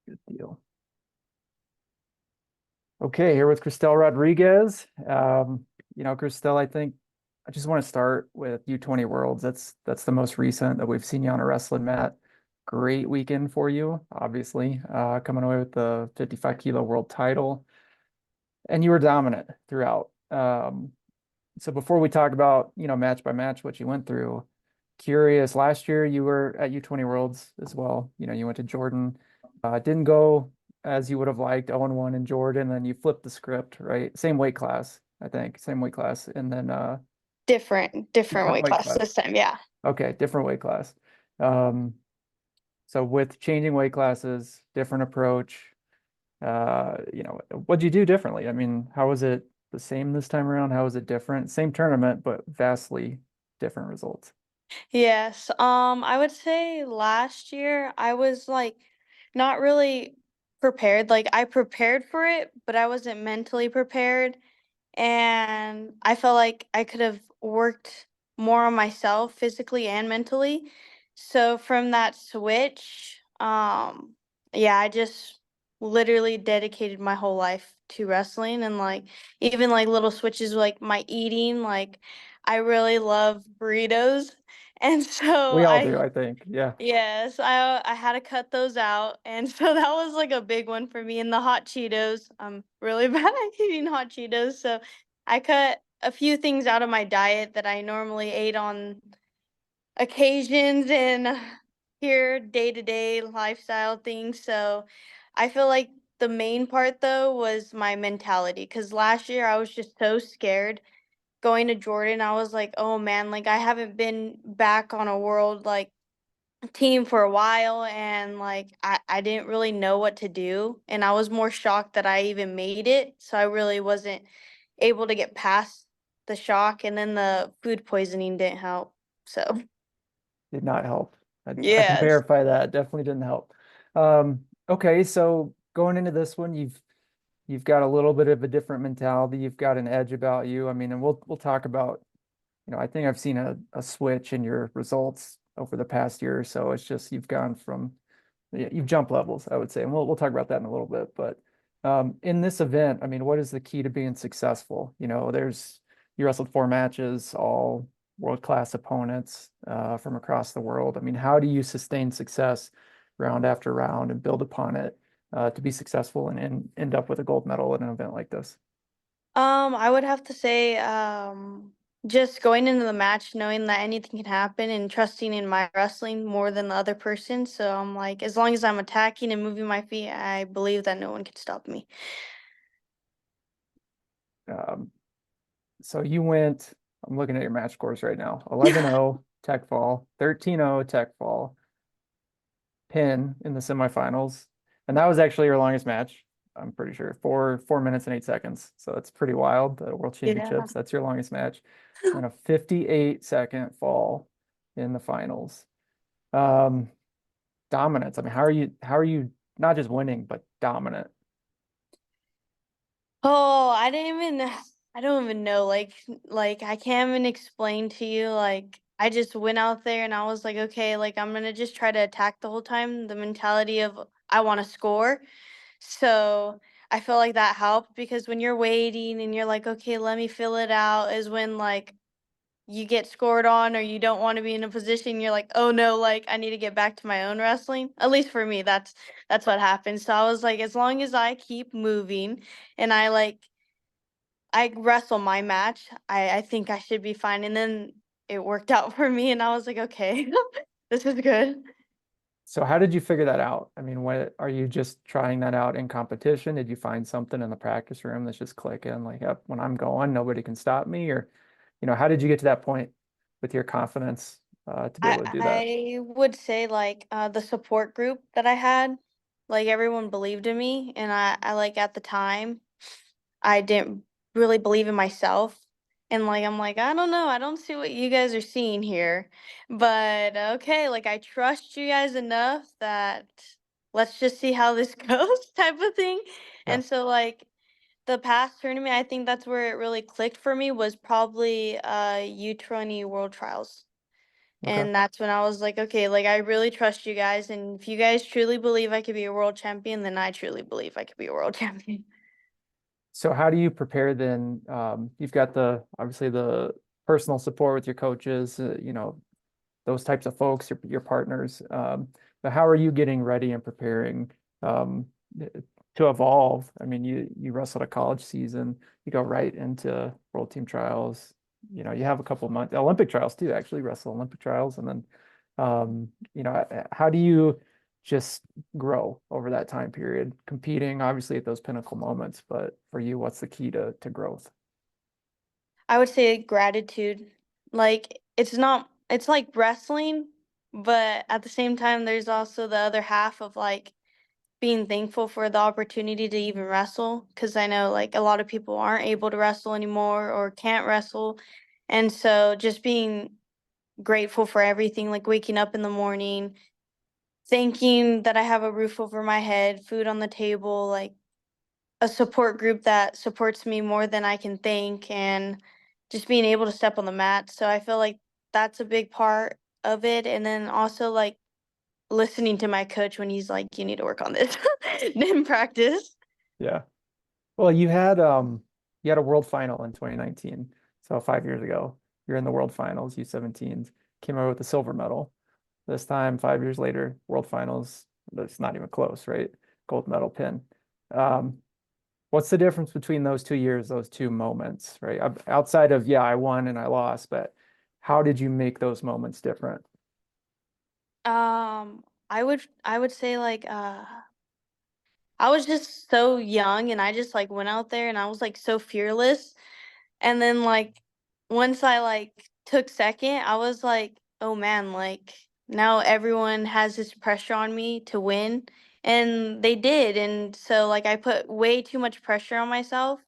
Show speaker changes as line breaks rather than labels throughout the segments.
Good deal. Okay, here with Cristelle Rodriguez. Cristelle, I think I just want to start with U20 Worlds. That's the most recent that we've seen you on a wrestling mat. Great weekend for you, obviously, coming away with the 55 kilo world title, and you were dominant throughout. So before we talk about, match by match, what you went through, curious, last year you were at U20 Worlds as well. You went to Jordan. Didn't go as you would have liked, 0-1 in Jordan, and you flipped the script, right? Same weight class, I think, same weight class, and then
Different
different
weight
weight
class
class.
this time. Yeah.
Okay, different weight class. Um, so with changing weight classes, different approach, what'd you do differently? I mean, how was it the same this time around? How was it different? Same tournament, but vastly different results.
Yes. I would say last year I was like not really prepared. Like I prepared for it, but I wasn't mentally prepared. And I felt like I could have worked more on myself physically and mentally. So from that switch, yeah, I just literally dedicated my whole life to wrestling and like even like little switches like my eating, like I really love burritos. And so
We all do, I think. Yeah.
yes, I had to cut those out, and so that was like a big one for me. And the hot Cheetos, I'm really bad at eating hot Cheetos, so I cut a few things out of my diet that I normally ate on occasions and here day to day lifestyle things. So I feel like the main part though was my mentality, because last year I was just so scared going to Jordan. I was like, oh man, like I haven't been back on a world like team for a while, and like I didn't really know what to do, and I was more shocked that I even made it, so I really wasn't able to get past the shock, and then the food poisoning didn't help. So
Did not help. I can
yes.
verify that. Definitely didn't help. Okay, so going into this one, you've got a little bit of a different mentality. You've got an edge about you. I mean, and we'll talk about, I think I've seen a switch in your results over the past year or so. It's just you've gone from you've jumped levels, I would say. And we'll talk about that in a little bit. But in this event, I mean, what is the key to being successful? You wrestled 4 matches, all world-class opponents from across the world. I mean, how do you sustain success round after round and build upon it to be successful and end up with a gold medal at an event like this?
I would have to say, just going into the match knowing that anything can happen and trusting in my wrestling more than the other person. So I'm like, as long as I'm attacking and moving my feet, I believe that no one can stop me.
Um, so you went, I'm looking at your match scores right now, 11-0 tech fall, 13-0 tech fall, pin in the semifinals. And that was actually your longest match, I'm pretty sure. 4 minutes and 8 seconds. So that's pretty wild. The World
Yeah.
Championships, that's your longest match. And a 58-second fall in the finals. Um, Dominance. I mean, how are you not just winning, but dominant?
Oh, I don't even know. Like I can't even explain to you. Like I just went out there and I was like, okay, like I'm gonna just try to attack the whole time. The mentality of I want to score. So I feel like that helped, because when you're waiting and you're like, okay, let me fill it out, is when like you get scored on or you don't want to be in a position, you're like, oh no, like I need to get back to my own wrestling. At least for me, that's what happened. So I was like, as long as I keep moving and I wrestle my match, I think I should be fine. And then it worked out for me and I was like, okay, this is good.
So how did you figure that out? I mean, what are you just trying that out in competition? Did you find something in the practice room that's just clicking like, yep, when I'm going, nobody can stop me? Or, how did you get to that point with your confidence to be
I
able to do that?
I would say like the support group that I had, like everyone believed in me, and I like at the time I didn't really believe in myself. And like I'm like, I don't know, I don't see what you guys are seeing here. But okay, like I trust you guys enough that let's just see how this goes type of thing.
Yeah.
And so like the past tournament, I think that's where it really clicked for me, was probably U20 World Trials.
Okay.
And that's when I was like, okay, like I really trust you guys. And if you guys truly believe I could be a world champion, then I truly believe I could be a world champion.
So how do you prepare then? You've got the obviously the personal support with your coaches, those types of folks, your partners. But how are you getting ready and preparing um, to evolve? I mean, you wrestled a college season, you go right into world team trials. You have a couple months, Olympic trials too, actually wrestle Olympic trials, and then how do you just grow over that time period, competing obviously at those pinnacle moments, but for you, what's the key to growth?
I would say gratitude. Like it's like wrestling, but at the same time there's also the other half of like being thankful for the opportunity to even wrestle because I know like a lot of people aren't able to wrestle anymore or can't wrestle. And so just being grateful for everything, like waking up in the morning, thinking that I have a roof over my head, food on the table, like a support group that supports me more than I can think, and just being able to step on the mat. So I feel like that's a big part of it. And then also like listening to my coach when he's like, you need to work on this in practice.
Yeah. Well, you had a world final in 2019. So 5 years ago, you're in the world finals, U17s, came out with a silver medal. This time, 5 years later, world finals, that's not even close, right? Gold medal pin. Um, what's the difference between those 2 years, those two moments, right? Outside of, yeah, I won and I lost, but how did you make those moments different?
I would say like I was just so young and I just like went out there and I was like so fearless. And then like once I like took second, I was like, "Oh man, like now everyone has this pressure on me to win." And they did. And so like I put way too much pressure on myself.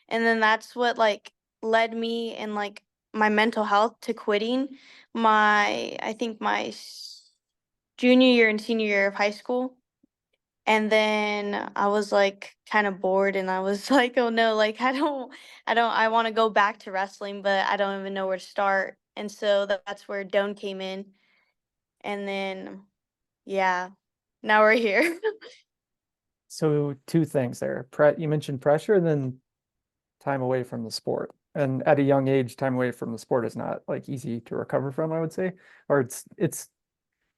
And then that's what like led me and like my mental health to quitting I think junior year and senior year of high school. And then I was, like, kinda bored, and I was like, "Oh, no, like, I wanna go back to wrestling, but I don't even know where to start." And so that's where Doan came in, and then, yeah, now we're here.
So two things there. You mentioned pressure and then time away from the sport. And at a young age, time away from the sport is not like easy to recover from, I would say. Or it's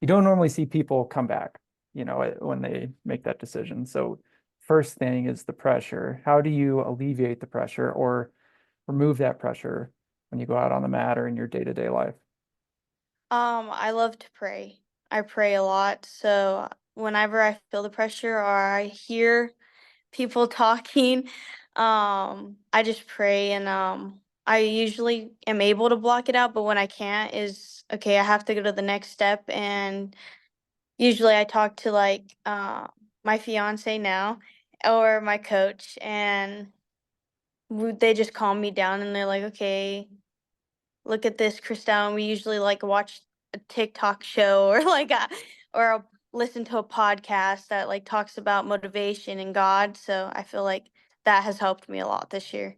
you don't normally see people come back, when they make that decision. So first thing is the pressure. How do you alleviate the pressure or remove that pressure when you go out on the mat or in your day-to-day life?
I love to pray. I pray a lot, so whenever I feel the pressure or I hear people talking, I just pray and I usually am able to block it out, but when I can't is okay, I have to go to the next step and usually I talk to like my fiance now or my coach and they just calm me down and they're like, "Okay, look at this, Cristelle." And we usually like watch a TikTok show or or I'll listen to a podcast that like talks about motivation and God. So I feel like that has helped me a lot this year.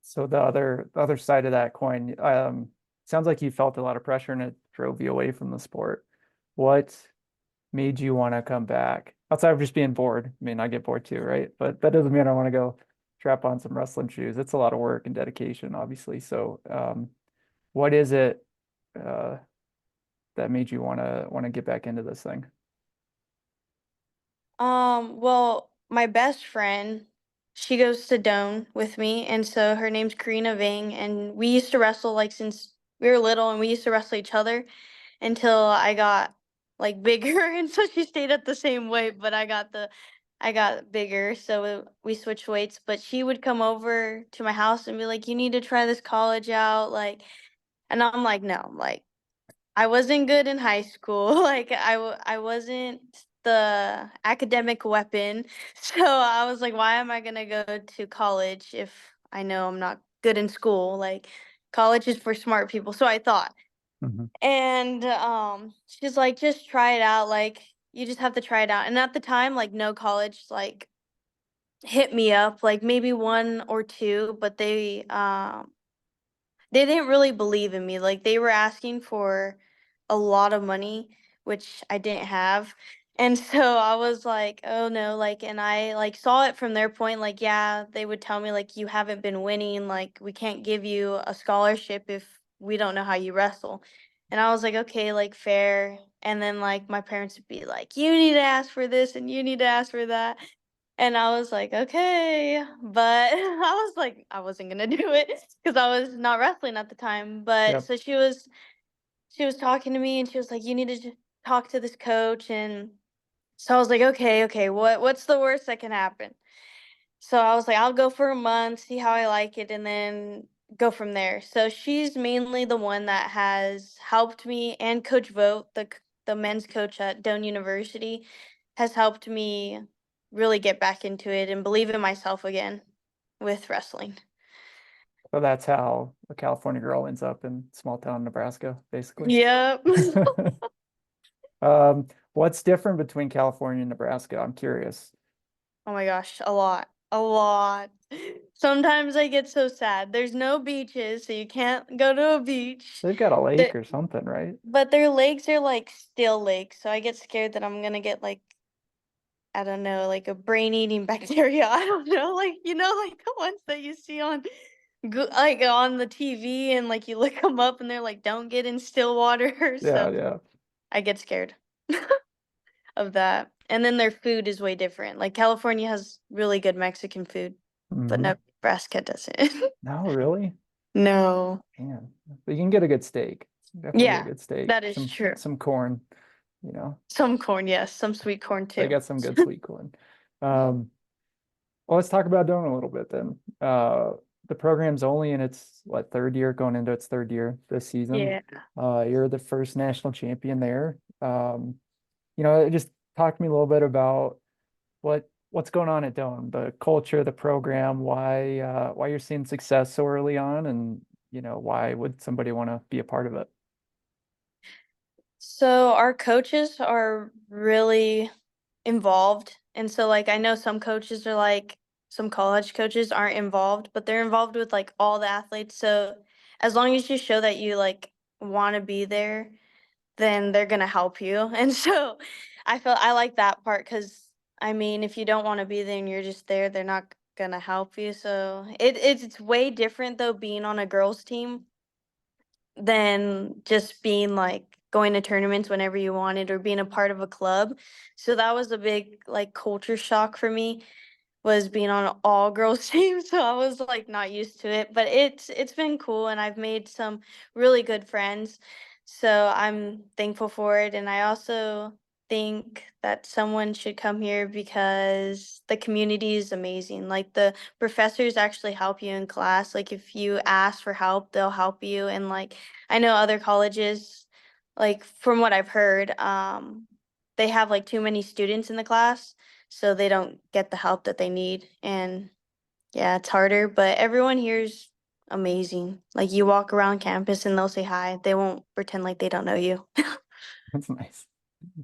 So the other side of that coin, sounds like you felt a lot of pressure and it drove you away from the sport. What made you want to come back? Outside of just being bored. I mean, I get bored too, right? But that doesn't mean I want to go strap on some wrestling shoes. It's a lot of work and dedication, obviously. So, what is it uh, that made you want to get back into this thing?
Well, my best friend, she goes to Doan with me, and so her name's Karina Ving, and we used to wrestle like since we were little, and we used to wrestle each other until I got like bigger, and so she stayed at the same weight, but I got bigger, so we switched weights. But she would come over to my house and be like, "You need to try this college out," like, and I'm like, "No," like I wasn't good in high school, like, I wasn't the academic weapon, so I was like, "Why am I gonna go to college if I know I'm not good in school?" Like, college is for smart people, so I thought.
Mhm.
And, she's like, "Just try it out, like, you just have to try it out." And at the time, like, no college, like, hit me up, like, maybe 1 or 2, but they didn't really believe in me. Like they were asking for a lot of money, which I didn't have. And so I was like, "Oh no," like and I like saw it from their point like, yeah, they would tell me like you haven't been winning, like we can't give you a scholarship if we don't know how you wrestle. And I was like, "Okay, like fair." And then like my parents would be like, "You need to ask for this and you need to ask for that." And I was like, "Okay," but I was like, I wasn't gonna do it because I was not wrestling at the time. But
Yep.
so she was talking to me and she was like, "You need to talk to this coach." And so I was like, "Okay, okay, what's the worst that can happen?" So I was like, "I'll go for a month, see how I like it, and then go from there." So she's mainly the one that has helped me, and Coach Vogt, the men's coach at Doane University, has helped me really get back into it and believe in myself again with wrestling.
So that's how a California girl ends up in small town Nebraska, basically.
Yep.
What's different between California and Nebraska? I'm curious.
Oh my gosh, a lot. A lot. Sometimes I get so sad. There's no beaches, so you can't go to a beach.
They've got a
The
lake or something, right?
But their lakes are like still lakes, so I get scared that I'm gonna get like, I don't know, like a brain eating bacteria. I don't know, like like the ones that you see on like on the TV and like you look them up and they're like, don't get in still water.
Yeah,
So
yeah.
I get scared of that. And then their food is way different. Like California has really good Mexican food, but
Hmm.
Nebraska doesn't.
No, really?
No.
Man, but you can get a good steak. Definitely get a
Yeah,
good steak.
that is true.
Some corn, you know.
Some corn, yes, some sweet corn
They
too.
got some good sweet corn. Um, well, let's talk about Doan a little bit then. The program's only in its what third year, going into its third year this season.
Yeah.
You're the first national champion there. Just talk to me a little bit about what's going on at Doan, the culture, the program, why you're seeing success so early on, and why would somebody want to be a part of it?
So our coaches are really involved. And so like I know some coaches are like some college coaches aren't involved, but they're involved with like all the athletes. So as long as you show that you like want to be there, then they're going to help you. And so I like that part cuz I mean, if you don't want to be there and you're just there, they're not going to help you. So it's way different though being on a girls team than just being like going to tournaments whenever you wanted or being a part of a club. So that was a big like culture shock for me was being on an all girls team. So I was like not used to it, but it's been cool and I've made some really good friends. So I'm thankful for it and I also think that someone should come here because the community is amazing. Like the professors actually help you in class. Like if you ask for help, they'll help you and like I know other colleges like from what I've heard they have like too many students in the class so they don't get the help that they need. And yeah, it's harder, but everyone here's amazing. Like you walk around campus and they'll say hi. They won't pretend like they don't know you.
That's nice.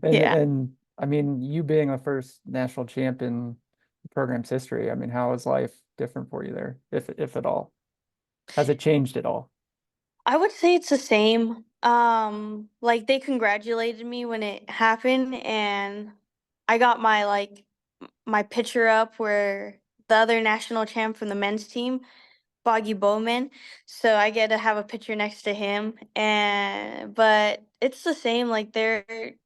And
Yeah.
and I mean, you being the first national champ in the program's history, I mean, how is life different for you there, if at all? Has it changed at all?
I would say it's the same. Like they congratulated me when it happened and I got my like my picture up where the other national champ from the men's team Boggy Bowman. So I get to have a picture next to him. And but it's the same. Like didn't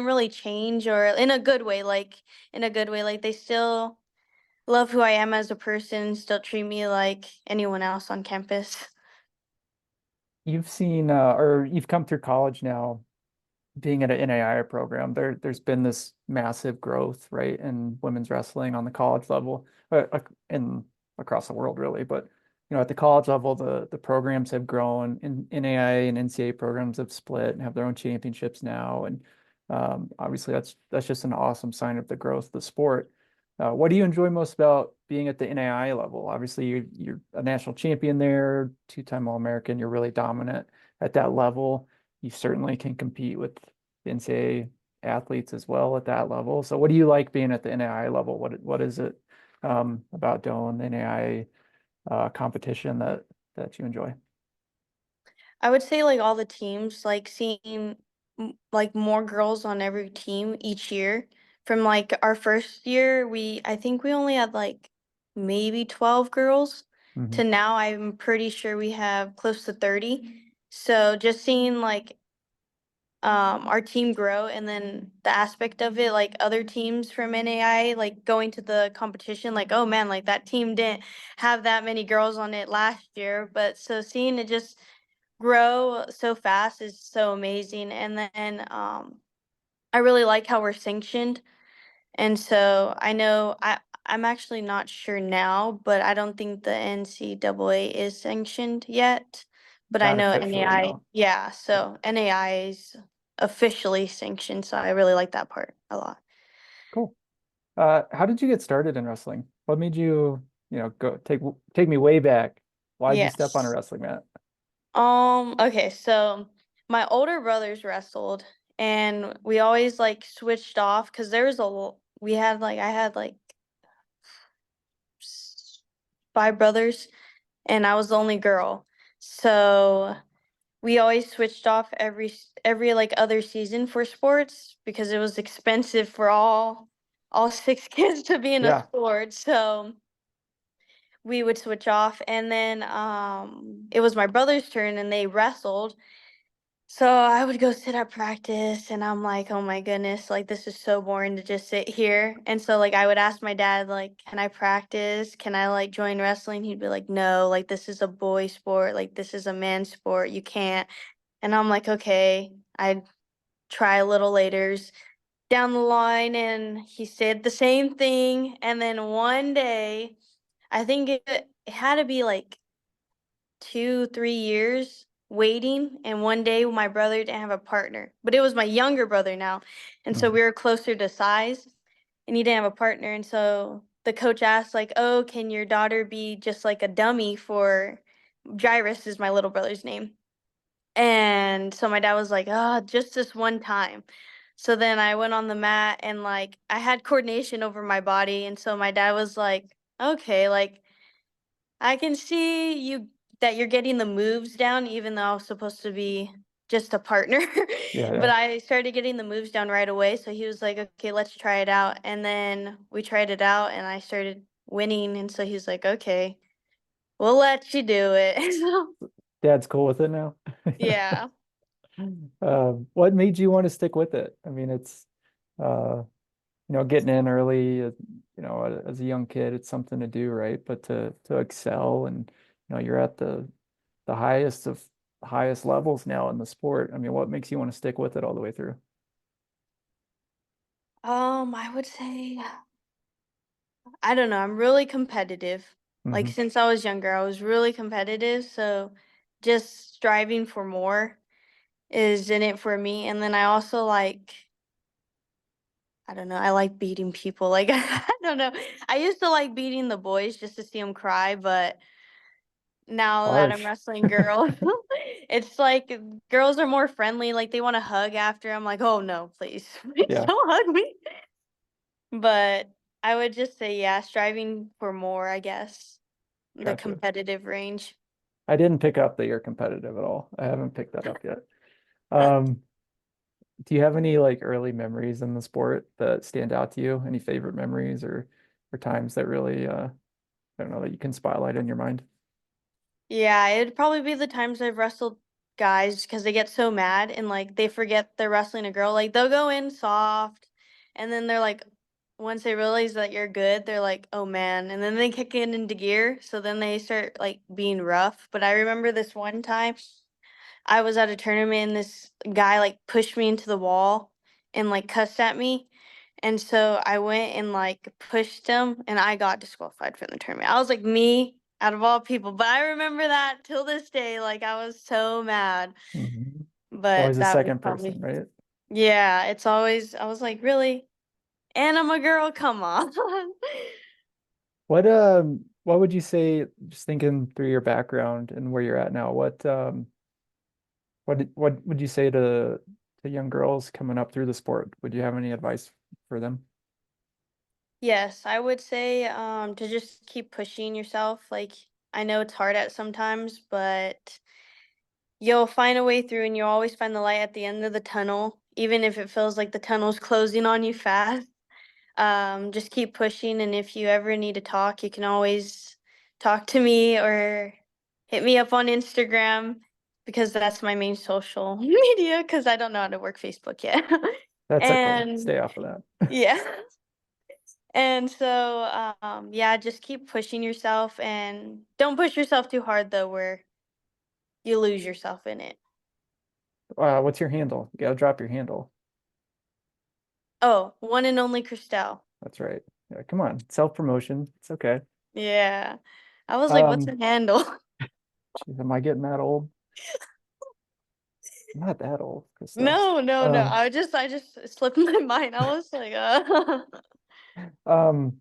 really change or in a good way. Like in a good way. Like they still love who I am as a person. Still treat me like anyone else on campus.
You've seen or you've come through college now, being at an NAIA program, there's been this massive growth, right, in women's wrestling on the college level, in across the world, really. But at the college level, the programs have grown, and NAIA and NCAA programs have split and have their own championships now, and obviously that's just an awesome sign of the growth of the sport. What do you enjoy most about being at the NAIA level? Obviously, you're a national champion there, two-time All-American. You're really dominant at that level. You certainly can compete with NCAA athletes as well at that level. So what do you like being at the NAIA level? What is it about doing the NAIA competition that that you enjoy?
I would say like all the teams, like seeing like more girls on every team each year. From like our first year, I think we only had like maybe 12 girls
Hmm.
to now I'm pretty sure we have close to 30. So just seeing like our team grow and then the aspect of it, like other teams from NAI like going to the competition, like oh man, like that team didn't have that many girls on it last year, but so seeing it just grow so fast is so amazing. And then I really like how we're sanctioned. And so I know I'm actually not sure now, but I don't think the NCAA is sanctioned yet. But I
Not
know
officially,
NAI,
no.
yeah,
Yeah,
so NAI is officially sanctioned, so I really like that part a lot.
cool. How did you get started in wrestling? What made you, go take me way back? Why'd you step on a
Yes.
wrestling mat?
Okay, so my older brothers wrestled and we always like switched off because there was we had like I had like s- five brothers and I was the only girl. So we always switched off every like other season for sports because it was expensive for all six kids to be in a
Yeah,
sport. So we would switch off and then it was my brother's turn and they wrestled. So I would go sit at practice and I'm like, "Oh my goodness, like this is so boring to just sit here." And so like I would ask my dad like, "Can I practice? Can I like join wrestling?" He'd be like, "No, like this is a boy sport, like this is a man sport. You can't." And I'm like, "Okay." I'd try a little later down the line and he said the same thing and then one day, I think it had to be like 2, 3 years waiting, and one day my brother didn't have a partner, but it was my younger brother now, and so
mhm,
we were closer to size, and he didn't have a partner, and so the coach asked like, "Oh, can your daughter be just like a dummy for" Jairus is my little brother's name, and so my dad was like, "Ah, just this one time." So then I went on the mat and like I had coordination over my body, and so my dad was like, "Okay, like I can see you that you're getting the moves down even though I was supposed to be just a partner."
yeah,
But
yeah.
I started getting the moves down right away, so he was like, "Okay, let's try it out." And then we tried it out and I started winning, and so he's like, "Okay, we'll let you do it." So,
Dad's cool with it now.
yeah.
What made you want to stick with it? I mean, it's uh, getting in early, as a young kid, it's something to do, right? But to excel and you're at the highest levels now in the sport. I mean, what makes you want to stick with it all the way through?
I would say I don't know, I'm really competitive. Like
Hmm.
since I was younger, I was really competitive, so just striving for more is in it for me. And then I also like, I don't know, I like beating people. Like, I don't know. I used to like beating the boys just to see them cry, but now that I'm
Harsh.
wrestling girls, it's like girls are more friendly. Like, they want to hug after. I'm like, oh no, please, please
Yeah,
don't hug me. But I would just say, yeah, striving for more, I guess, the
gotcha.
competitive range.
I didn't pick up that you're competitive at all. I haven't picked that up yet. Um, do you have any like early memories in the sport that stand out to you? Any favorite memories or times that really I don't know that you can spotlight in your mind?
Yeah, it'd probably be the times I've wrestled guys because they get so mad and like they forget they're wrestling a girl. Like they'll go in soft and then they're like, once they realize that you're good, they're like, oh man. And then they kick it into gear. So then they start like being rough. But I remember this one time I was at a tournament and this guy like pushed me into the wall and like cussed at me. And so I went and like pushed him and I got disqualified from the tournament. I was like me out of all people, but I remember that till this day. Like I was so mad,
Hmm.
but
Always a
that was
second person,
probably,
right?
yeah, it's always, I was like, really? And I'm a girl, come on.
What would you say, just thinking through your background and where you're at now, what would you say to young girls coming up through the sport? Would you have any advice for them?
Yes, I would say to just keep pushing yourself. Like I know it's hard at sometimes, but you'll find a way through and you'll always find the light at the end of the tunnel, even if it feels like the tunnel's closing on you fast. Just keep pushing, and if you ever need to talk, you can always talk to me or hit me up on Instagram because that's my main social media because I don't know how to work Facebook yet.
That's okay.
And
Stay off of that.
yeah. And so yeah, just keep pushing yourself and don't push yourself too hard though where you lose yourself in it.
What's your handle? You gotta drop your handle.
Oh, one and only Cristelle.
That's right. Yeah, come on, self-promotion. It's okay.
Yeah. I was like, what's
Um,
the handle?
Geez, am I getting that old? I'm not that old, Crystal.
No, no, no.
Um,
I just it slipped my mind. I was like,
um,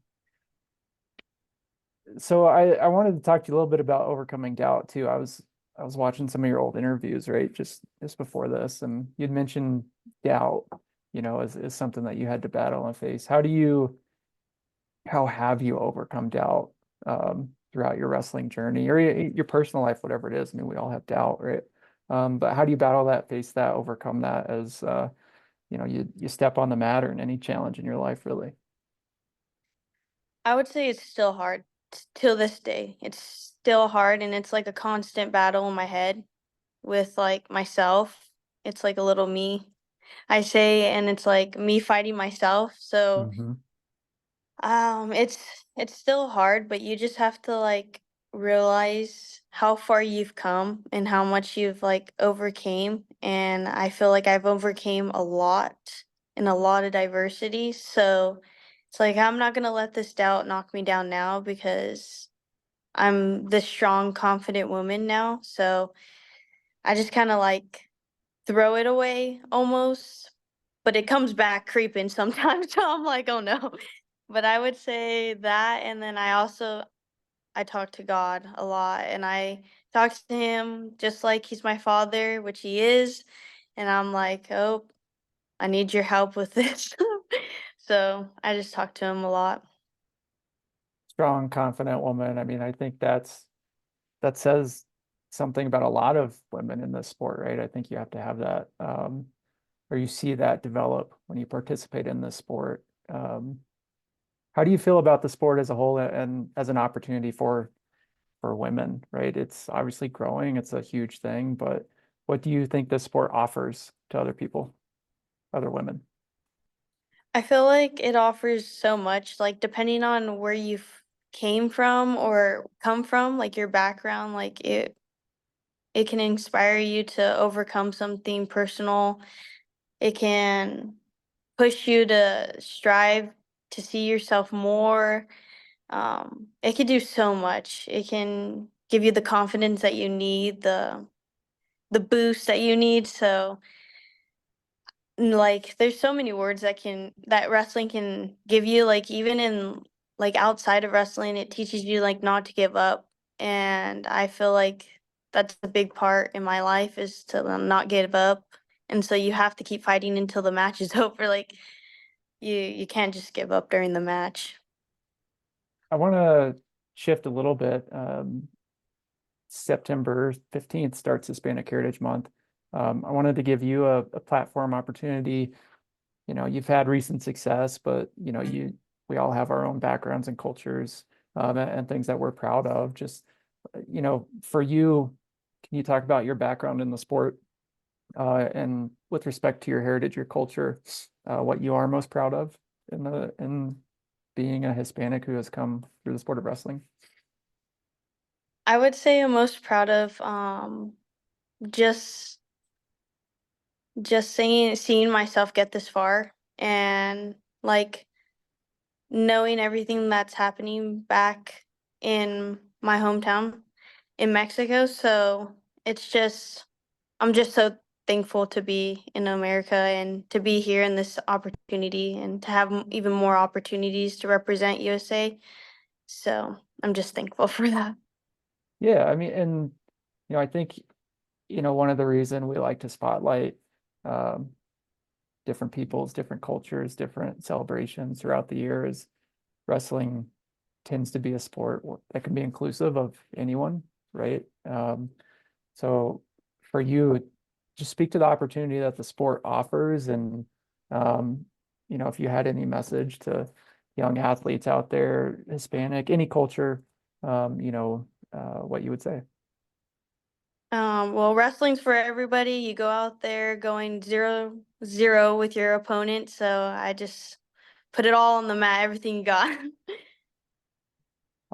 so I wanted to talk to you a little bit about overcoming doubt too. I was watching some of your old interviews, right? Just before this, and you'd mentioned doubt, as something that you had to battle and face. How have you overcome doubt throughout your wrestling journey or your personal life, whatever it is? I mean, we all have doubt, right? But how do you battle that, face that, overcome that as you step on the mat or in any challenge in your life, really?
I would say it's still hard till this day. It's still hard and it's like a constant battle in my head with like myself. It's like a little me, I say, and it's like me fighting myself. So
Hmm.
it's still hard, but you just have to like realize how far you've come and how much you've like overcame. And I feel like I've overcame a lot in a lot of diversity. So it's like I'm not gonna let this doubt knock me down now because I'm this strong, confident woman now. So I just kind of like throw it away almost, but it comes back creeping sometimes. So I'm like, oh no. But I would say that, and then I talk to God a lot, and I talk to him just like he's my father, which he is, and I'm like, "Oh, I need your help with this." So, I just talk to him a lot.
Strong, confident woman. I mean, I think that says something about a lot of women in this sport, right? I think you have to have that, or you see that develop when you participate in this sport. How do you feel about the sport as a whole and as an opportunity for women, right? It's obviously growing, it's a huge thing, but what do you think this sport offers to other people, other women?
I feel like it offers so much, like, depending on where you've came from or come from, like, your background, like, it can inspire you to overcome something personal. It can push you to strive to see yourself more. It can do so much. It can give you the confidence that you need, the boost that you need. So like there's so many words that wrestling can give you, like even in like outside of wrestling, it teaches you like not to give up. And I feel like that's a big part in my life is to not give up. And so you have to keep fighting until the match is over. Like you can't just give up during the match.
I want to shift a little bit. September 15th starts Hispanic Heritage Month. I wanted to give you a platform opportunity. You've had recent success, but we all have our own backgrounds and cultures, and things that we're proud of. Just, for you, can you talk about your background in the sport, and with respect to your heritage, your culture, what you are most proud of in being a Hispanic who has come through the sport of wrestling?
I would say I'm most proud of just seeing myself get this far and like knowing everything that's happening back in my hometown in Mexico. So it's just I'm just so thankful to be in America and to be here in this opportunity and to have even more opportunities to represent USA. So I'm just thankful for that.
Yeah, I mean, and I think one of the reason we like to spotlight um, different peoples, different cultures, different celebrations throughout the year is wrestling. tends to be a sport that can be inclusive of anyone, right? So for you, just speak to the opportunity that the sport offers and, um, if you had any message to young athletes out there, Hispanic, any culture, what you would say.
Well, wrestling's for everybody. You go out there going 0-0 with your opponent. So I just put it all on the mat, everything you got.